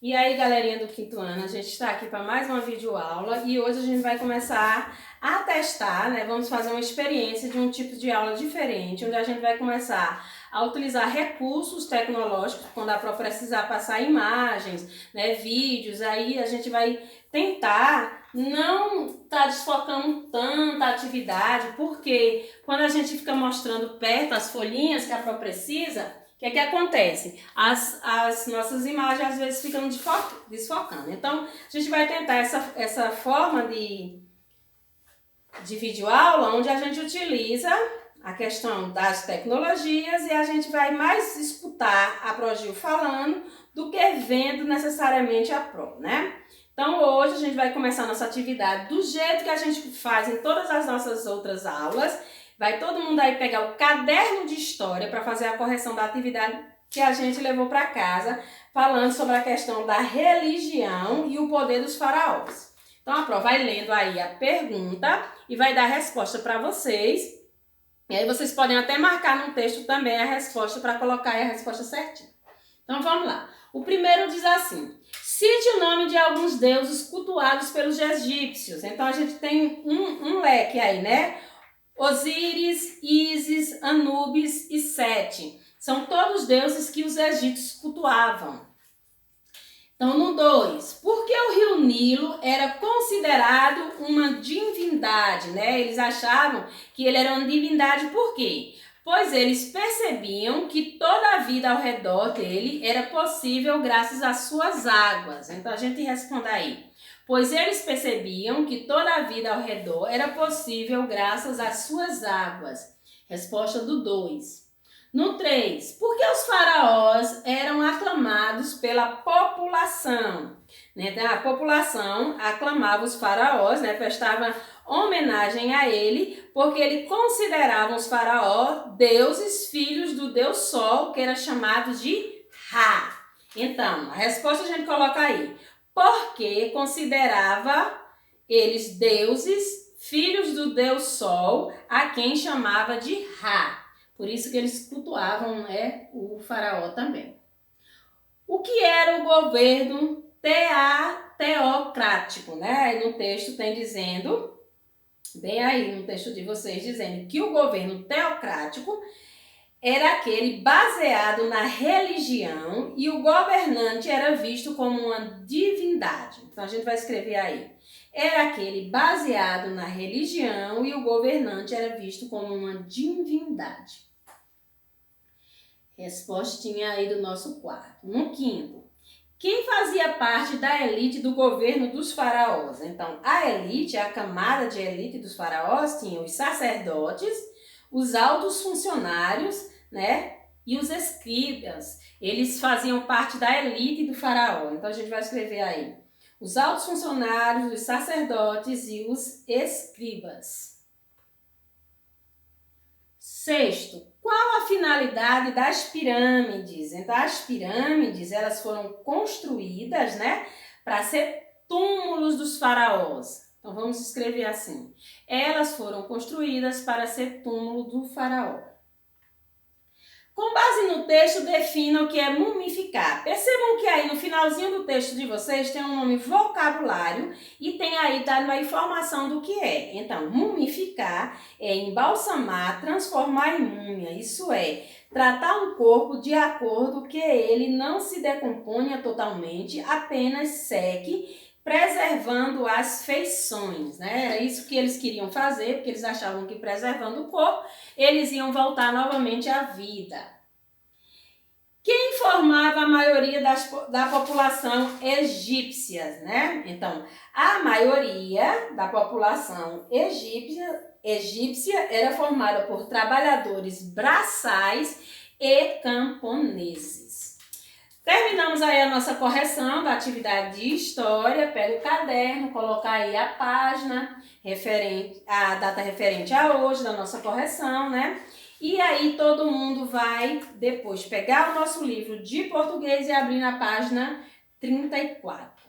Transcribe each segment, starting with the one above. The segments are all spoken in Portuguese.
E aí, galerinha do quinto ano, a gente está aqui para mais uma videoaula e hoje a gente vai começar a testar, né? Vamos fazer uma experiência de um tipo de aula diferente, onde a gente vai começar a utilizar recursos tecnológicos, quando dá para precisar passar imagens, né, vídeos, aí a gente vai tentar não estar desfocando tanta atividade, porque quando a gente fica mostrando perto as folhinhas que a pró precisa, o que é que acontece? As nossas imagens às vezes ficam desfocando. Então, a gente vai tentar essa forma de videoaula onde a gente utiliza a questão das tecnologias e a gente vai mais escutar a Progil falando do que vendo necessariamente a Pro, né? Então, hoje a gente vai começar a nossa atividade do jeito que a gente faz em todas as nossas outras aulas. Vai todo mundo aí pegar o caderno de história para fazer a correção da atividade que a gente levou para casa, falando sobre a questão da religião e o poder dos faraós. Então, a Pro vai lendo aí a pergunta e vai dar a resposta para vocês. E aí vocês podem até marcar no texto também a resposta para colocar aí a resposta certinha. Então, vamos lá. O primeiro diz assim: cite o nome de alguns deuses cultuados pelos egípcios. Então, a gente tem um leque aí, né? Osíris, Ísis, Anubis e Sete. São todos deuses que os egípcios cultuavam. Então, no 2, por que o rio Nilo era considerado uma divindade, né? Eles achavam que ele era uma divindade por quê? Pois eles percebiam que toda a vida ao redor dele era possível graças às suas águas. Então, a gente responde aí. Pois eles percebiam que toda a vida ao redor era possível graças às suas águas. Resposta do 2. No 3, por que os faraós eram aclamados pela população? Então, a população aclamava os faraós, né, prestava homenagem a ele, porque ele considerava os faraós deuses, filhos do deus Sol, que era chamado de Ra. Então, a resposta a gente coloca aí. Porque considerava eles deuses, filhos do deus Sol, a quem chamava de Ra. Por isso que eles cultuavam, né, o faraó também. O que era o governo teocrático, né? Aí no texto tem dizendo, bem aí no texto de vocês, dizendo que o governo teocrático era aquele baseado na religião e o governante era visto como uma divindade. Então a gente vai escrever aí. Era aquele baseado na religião e o governante era visto como uma divindade. Respostinha aí do nosso quarto. No quinto, quem fazia parte da elite do governo dos faraós? Então, a elite, a camada de elite dos faraós, tinha os sacerdotes, os altos funcionários, né? E os escribas. Eles faziam parte da elite do faraó. Então, a gente vai escrever aí. Os altos funcionários, os sacerdotes e os escribas. Sexto, qual a finalidade das pirâmides? Então, as pirâmides, elas foram construídas, né, para ser túmulos dos faraós. Então, vamos escrever assim. Elas foram construídas para ser túmulo do faraó. Com base no texto, defina o que é mumificar. Percebam que aí no finalzinho do texto de vocês tem um nome vocabulário e tem aí dado a informação do que é. Então, mumificar é embalsamar, transformar em múmia. Isso é, tratar um corpo de acordo que ele não se decomponha totalmente, apenas seque, preservando as feições, né? Era isso que eles queriam fazer, porque eles achavam que preservando o corpo, eles iam voltar novamente à vida. Quem formava a maioria da população egípcia, né? Então, a maioria da população egípcia era formada por trabalhadores braçais e camponeses. Terminamos aí a nossa correção da atividade de história. Pega o caderno, coloca aí a página referente, a data referente a hoje da nossa correção, né? E aí todo mundo vai depois pegar o nosso livro de português e abrir na página 34.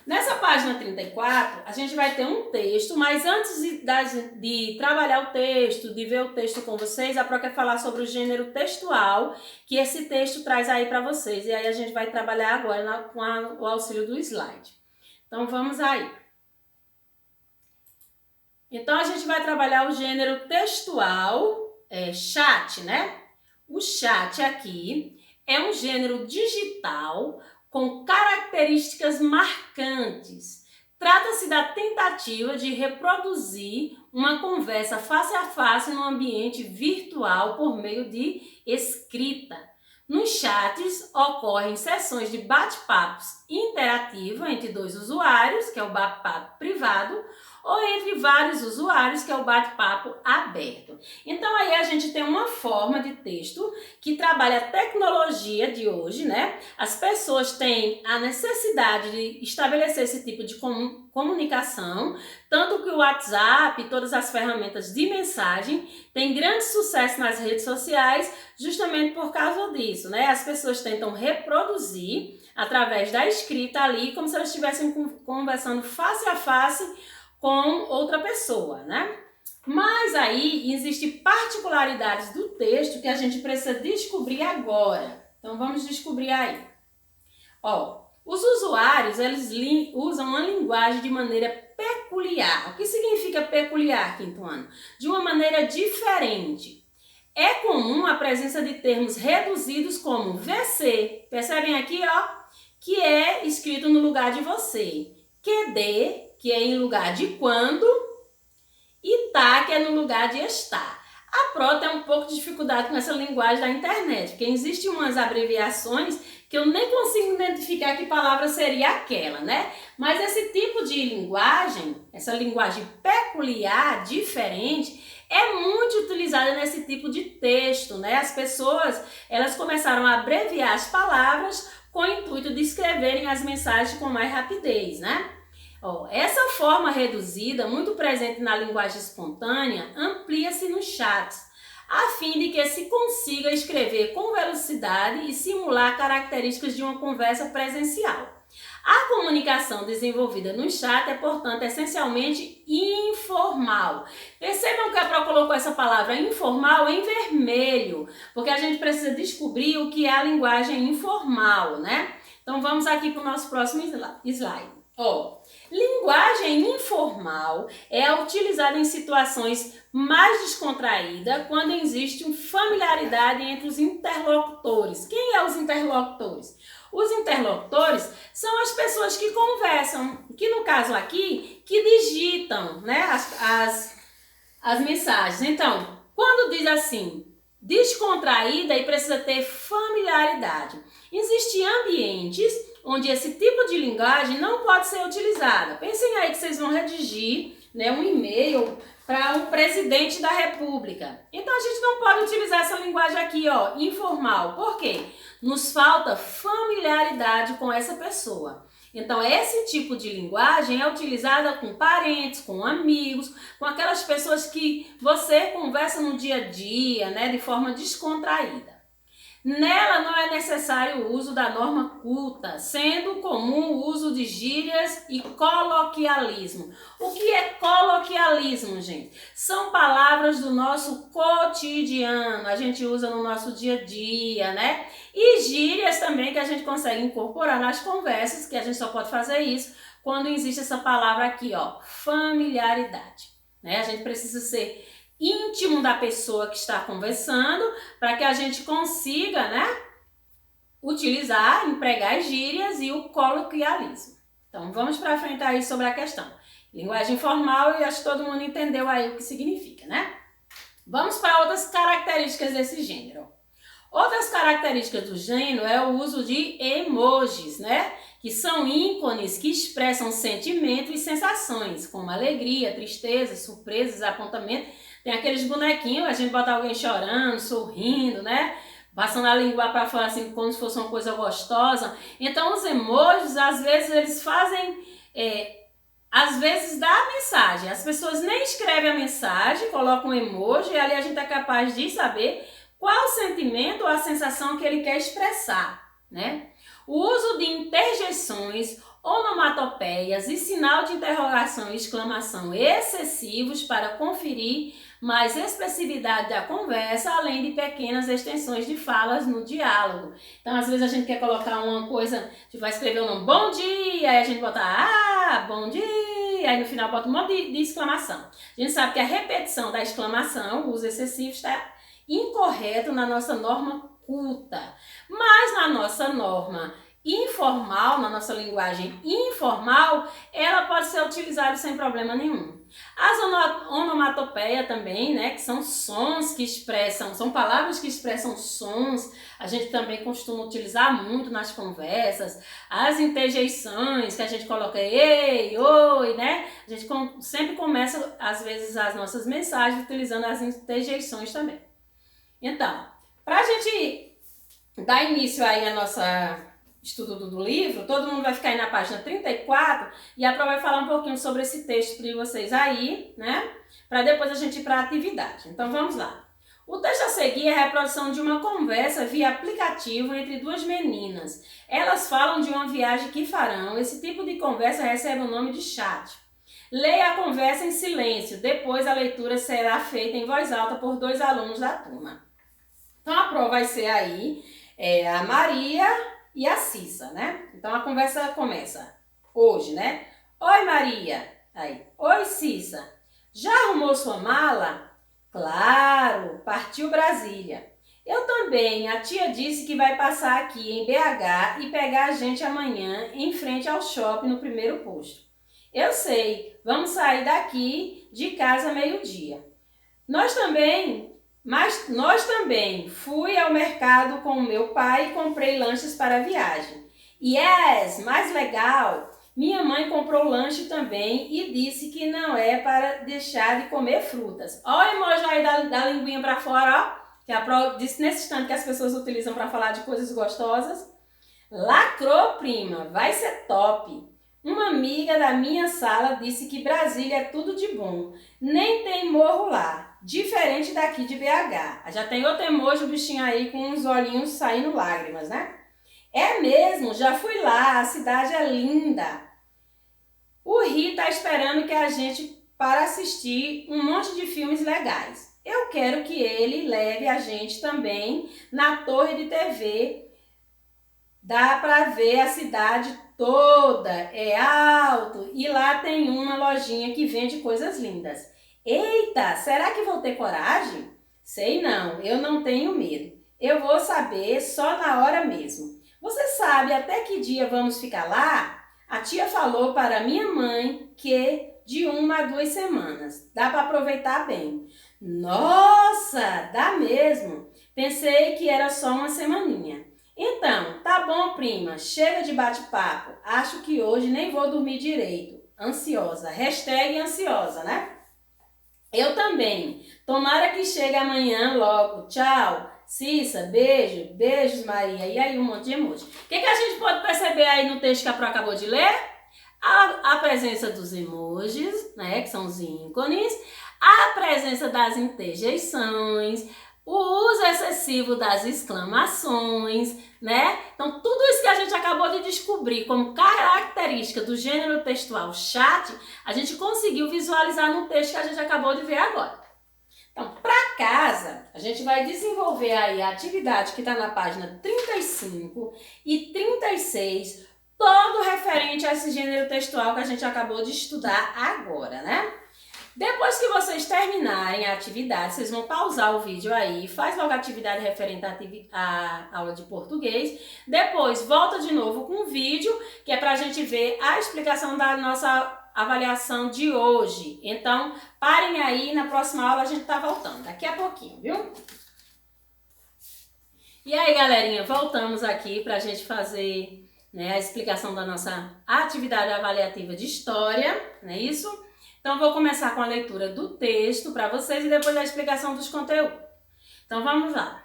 Nessa página 34, a gente vai ter um texto, mas antes de trabalhar o texto, de ver o texto com vocês, a Pro quer falar sobre o gênero textual, que esse texto traz aí para vocês. E aí a gente vai trabalhar agora com o auxílio do slide. Então vamos aí. Então a gente vai trabalhar o gênero textual, chat, né? O chat aqui é um gênero digital com características marcantes. Trata-se da tentativa de reproduzir uma conversa face a face no ambiente virtual por meio de escrita. Nos chats ocorrem sessões de bate-papos interativos entre dois usuários, que é o bate-papo privado, ou entre vários usuários, que é o bate-papo aberto. Então aí a gente tem uma forma de texto que trabalha a tecnologia de hoje, né? As pessoas têm a necessidade de estabelecer esse tipo de comunicação, tanto que o WhatsApp e todas as ferramentas de mensagem têm grande sucesso nas redes sociais, justamente por causa disso, né? As pessoas tentam reproduzir através da escrita ali, como se elas estivessem conversando face a face com outra pessoa, né? Mas aí existem particularidades do texto que a gente precisa descobrir agora. Então vamos descobrir aí. Ó, os usuários, eles usam uma linguagem de maneira peculiar. O que significa peculiar, quinto ano? De uma maneira diferente. É comum a presença de termos reduzidos como VC. Percebem aqui, ó? Que é escrito no lugar de você. QD, que é em lugar de quando, e tá, que é no lugar de estar. A Pro tem um pouco de dificuldade com essa linguagem da internet, porque existem umas abreviações que eu nem consigo identificar que palavra seria aquela, né? Mas esse tipo de linguagem, essa linguagem peculiar, diferente, é muito utilizada nesse tipo de texto, né? As pessoas, elas começaram a abreviar as palavras com o intuito de escreverem as mensagens com mais rapidez, né? Essa forma reduzida, muito presente na linguagem espontânea, amplia-se nos chats, a fim de que se consiga escrever com velocidade e simular características de uma conversa presencial. A comunicação desenvolvida no chat é, portanto, essencialmente informal. Percebam que a Pro colocou essa palavra informal em vermelho, porque a gente precisa descobrir o que é a linguagem informal, né? Então vamos aqui para o nosso próximo slide. Linguagem informal é utilizada em situações mais descontraídas quando existe uma familiaridade entre os interlocutores. Quem é os interlocutores? Os interlocutores são as pessoas que conversam, que no caso aqui, que digitam, né, as mensagens. Então, quando diz assim, descontraída, e precisa ter familiaridade. Existem ambientes onde esse tipo de linguagem não pode ser utilizada. Pensem aí que vocês vão redigir, né, um e-mail para um presidente da República. Então a gente não pode utilizar essa linguagem aqui, ó, informal. Por quê? Nos falta familiaridade com essa pessoa. Então esse tipo de linguagem é utilizada com parentes, com amigos, com aquelas pessoas que você conversa no dia a dia, né, de forma descontraída. Nela não é necessário o uso da norma culta, sendo comum o uso de gírias e coloquialismo. O que é coloquialismo, gente? São palavras do nosso cotidiano, a gente usa no nosso dia a dia, né? E gírias também que a gente consegue incorporar nas conversas, que a gente só pode fazer isso quando existe essa palavra aqui, ó, familiaridade, né? A gente precisa ser íntimo da pessoa que está conversando, para que a gente consiga, né, utilizar, empregar as gírias e o coloquialismo. Então, vamos para frente aí sobre a questão. Linguagem informal, e acho que todo mundo entendeu aí o que significa, né? Vamos para outras características desse gênero. Outras características do gênero é o uso de emojis, né? Que são ícones que expressam sentimentos e sensações, como alegria, tristeza, surpresa, desapontamento. Tem aqueles bonequinhos, a gente bota alguém chorando, sorrindo, né? Passando a língua para fora assim, como se fosse uma coisa gostosa. Então, os emojis, às vezes, eles fazem, às vezes, dá a mensagem. As pessoas nem escrevem a mensagem, colocam um emoji, e ali a gente é capaz de saber qual o sentimento ou a sensação que ele quer expressar, né? O uso de interjeições, onomatopeias e sinal de interrogação e exclamação excessivos para conferir mais expressividade da conversa, além de pequenas extensões de falas no diálogo. Então, às vezes a gente quer colocar uma coisa, a gente vai escrever o nome bom dia, aí a gente bota bom dia, aí no final bota um monte de exclamação. A gente sabe que a repetição da exclamação, o uso excessivo, está incorreto na nossa norma culta, mas na nossa norma informal, na nossa linguagem informal, ela pode ser utilizada sem problema nenhum. As onomatopeias também, né, que são sons que expressam, são palavras que expressam sons, a gente também costuma utilizar muito nas conversas. As interjeições que a gente coloca ei, oi, né, a gente sempre começa, às vezes, as nossas mensagens utilizando as interjeições também. Então, para a gente dar início aí a nossa estudo do livro, todo mundo vai ficar aí na página 34 e a Pro vai falar um pouquinho sobre esse texto de vocês aí, né? Para depois a gente ir para a atividade. Então vamos lá. O texto a seguir é a reprodução de uma conversa via aplicativo entre duas meninas. Elas falam de uma viagem que farão. Esse tipo de conversa recebe o nome de chat. Leia a conversa em silêncio, depois a leitura será feita em voz alta por 2 alunos da turma. Então a Pro vai ser aí a Maria e a Cissa, né? Então a conversa começa hoje, né? Oi, Maria. Aí, oi, Cissa. Já arrumou sua mala? Claro, partiu Brasília. Eu também. A tia disse que vai passar aqui em BH e pegar a gente amanhã em frente ao shopping no primeiro posto. Eu sei, vamos sair daqui de casa meio-dia. Nós também fui ao mercado com o meu pai e comprei lanches para a viagem. Yes, mais legal! Minha mãe comprou lanche também e disse que não é para deixar de comer frutas. Olha o emoji aí da linguinha para fora, ó. Que a Pro disse nesse instante que as pessoas utilizam para falar de coisas gostosas. Lacrou, prima, vai ser top! Uma amiga da minha sala disse que Brasília é tudo de bom. Nem tem morro lá. Diferente daqui de BH. Já tem outro emoji, o bichinho aí com uns olhinhos saindo lágrimas, né? É mesmo, já fui lá, a cidade é linda. O Ri tá esperando que a gente para assistir um monte de filmes legais. Eu quero que ele leve a gente também na torre de TV. Dá para ver a cidade toda, é alto e lá tem uma lojinha que vende coisas lindas. Eita, será que vou ter coragem? Sei não, eu não tenho medo. Eu vou saber só na hora mesmo. Você sabe até que dia vamos ficar lá? A tia falou para minha mãe que de 1 a 2 semanas. Dá para aproveitar bem. Nossa, dá mesmo. Pensei que era só uma semaninha. Então, tá bom, prima. Chega de bate-papo. Acho que hoje nem vou dormir direito. Ansiosa. Hashtag ansiosa, né? Eu também. Tomara que chegue amanhã logo. Tchau. Cissa, beijo. Beijos, Maria. E aí um monte de emoji. O que a gente pode perceber aí no texto que a Pro acabou de ler? A presença dos emojis, né, que são os ícones. A presença das interjeições. O uso excessivo das exclamações, né? Então, tudo isso que a gente acabou de descobrir como característica do gênero textual chat, a gente conseguiu visualizar no texto que a gente acabou de ver agora. Então, para casa, a gente vai desenvolver aí a atividade que está na página 35 e 36, todo referente a esse gênero textual que a gente acabou de estudar agora, né? Depois que vocês terminarem a atividade, vocês vão pausar o vídeo aí, faz logo a atividade referente à aula de português. Depois volta de novo com o vídeo, que é para a gente ver a explicação da nossa avaliação de hoje. Então, parem aí, na próxima aula a gente tá voltando, daqui a pouquinho, viu? E aí, galerinha, voltamos aqui para a gente fazer, né, a explicação da nossa atividade avaliativa de história, não é isso? Então, vou começar com a leitura do texto para vocês e depois a explicação dos conteúdos. Então, vamos lá.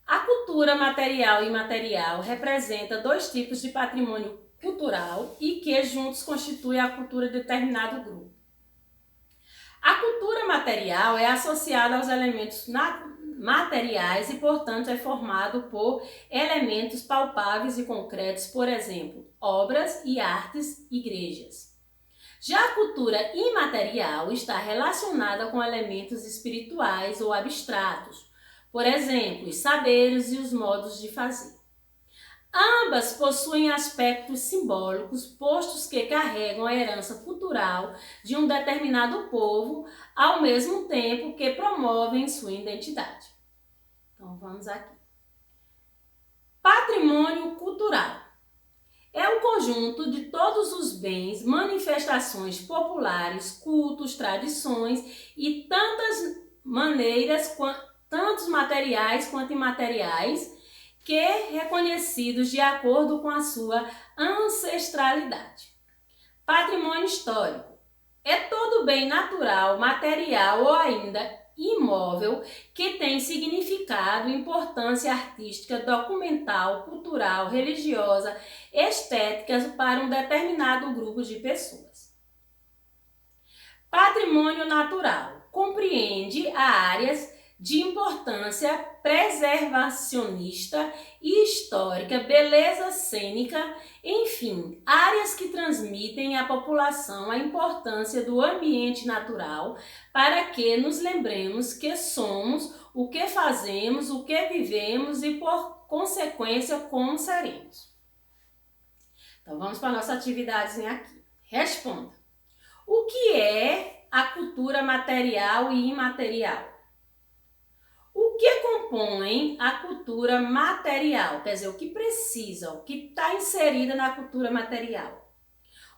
A cultura material e imaterial representa 2 tipos de patrimônio cultural e que juntos constituem a cultura de determinado grupo. A cultura material é associada aos elementos materiais e, portanto, é formado por elementos palpáveis e concretos, por exemplo, obras e artes, igrejas. Já a cultura imaterial está relacionada com elementos espirituais ou abstratos, por exemplo, os saberes e os modos de fazer. Ambas possuem aspectos simbólicos, postos que carregam a herança cultural de um determinado povo, ao mesmo tempo que promovem sua identidade. Então, vamos aqui. Patrimônio cultural é o conjunto de todos os bens, manifestações populares, cultos, tradições e tantas maneiras, tantos materiais quanto imateriais, que reconhecidos de acordo com a sua ancestralidade. Patrimônio histórico é todo bem natural, material ou ainda imóvel que tem significado, importância artística, documental, cultural, religiosa, estética para um determinado grupo de pessoas. Patrimônio natural compreende áreas de importância preservacionista e histórica, beleza cênica, enfim, áreas que transmitem à população a importância do ambiente natural para que nos lembremos que somos, o que fazemos, o que vivemos e, por consequência, como seremos. Então, vamos para a nossa atividadezinha aqui. Responda. O que é a cultura material e imaterial? O que compõe a cultura material? Quer dizer, o que precisa, o que está inserida na cultura material?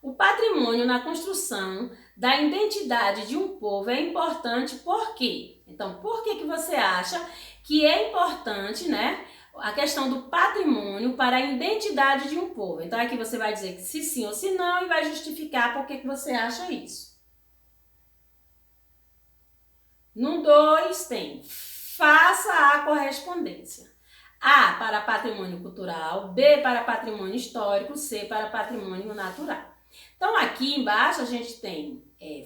O patrimônio na construção da identidade de um povo é importante por quê? Então, por que você acha que é importante, né, a questão do patrimônio para a identidade de um povo? Então, aqui você vai dizer que se sim ou se não e vai justificar por que você acha isso. No 2 tem... Faça a correspondência. A para patrimônio cultural, B para patrimônio histórico, C para patrimônio natural. Então, aqui embaixo a gente tem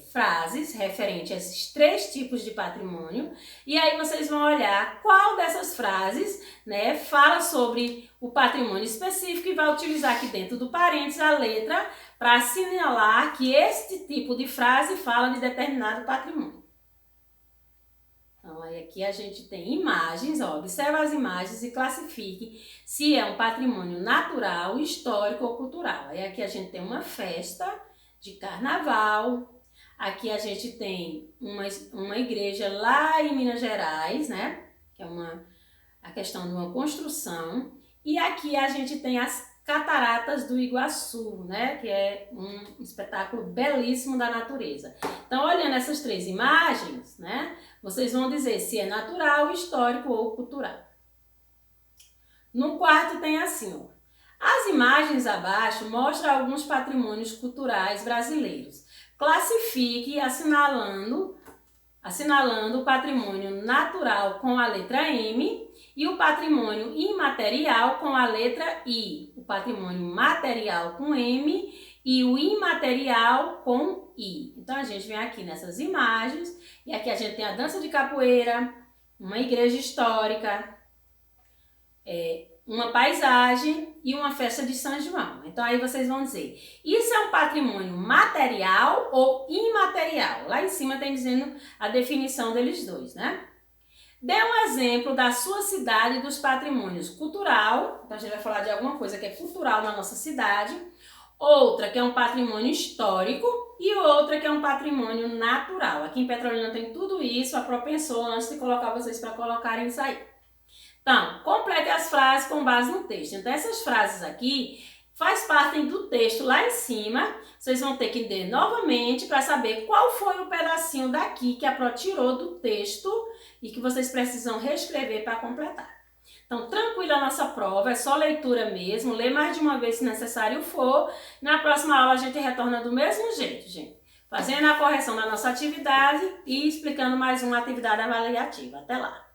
frases referentes a esses 3 tipos de patrimônio. E aí vocês vão olhar qual dessas frases, né, fala sobre o patrimônio específico e vai utilizar aqui dentro do parênteses a letra para assinalar que este tipo de frase fala de determinado patrimônio. Então, aí aqui a gente tem imagens, ó, observa as imagens e classifique se é um patrimônio natural, histórico ou cultural. Aí aqui a gente tem uma festa de carnaval, aqui a gente tem uma igreja lá em Minas Gerais, né, que é a questão de uma construção, e aqui a gente tem as Cataratas do Iguaçu, né, que é um espetáculo belíssimo da natureza. Então, olhando essas 3 imagens, né, vocês vão dizer se é natural, histórico ou cultural. No 4 tem assim, ó. As imagens abaixo mostram alguns patrimônios culturais brasileiros. Classifique assinalando o patrimônio natural com a letra M e o patrimônio imaterial com a letra I. O patrimônio material com M e o imaterial com I. Então, a gente vem aqui nessas imagens e aqui a gente tem a dança de capoeira, uma igreja histórica, uma paisagem e uma festa de São João. Então, aí vocês vão dizer, isso é um patrimônio material ou imaterial? Lá em cima tem dizendo a definição deles dois, né? Dê um exemplo da sua cidade e dos patrimônios cultural. Então, a gente vai falar de alguma coisa que é cultural na nossa cidade. Outra que é um patrimônio histórico e outra que é um patrimônio natural. Aqui em Petrolina tem tudo isso, a Pro pensou antes de colocar vocês para colocarem isso aí. Então, complete as frases com base no texto. Então, essas frases aqui faz parte do texto lá em cima. Vocês vão ter que ler novamente para saber qual foi o pedacinho daqui que a Pro tirou do texto e que vocês precisam reescrever para completar. Então, tranquila a nossa prova, é só leitura mesmo, lê mais de uma vez se necessário for. Na próxima aula a gente retorna do mesmo jeito, gente. Fazendo a correção da nossa atividade e explicando mais uma atividade avaliativa. Até lá!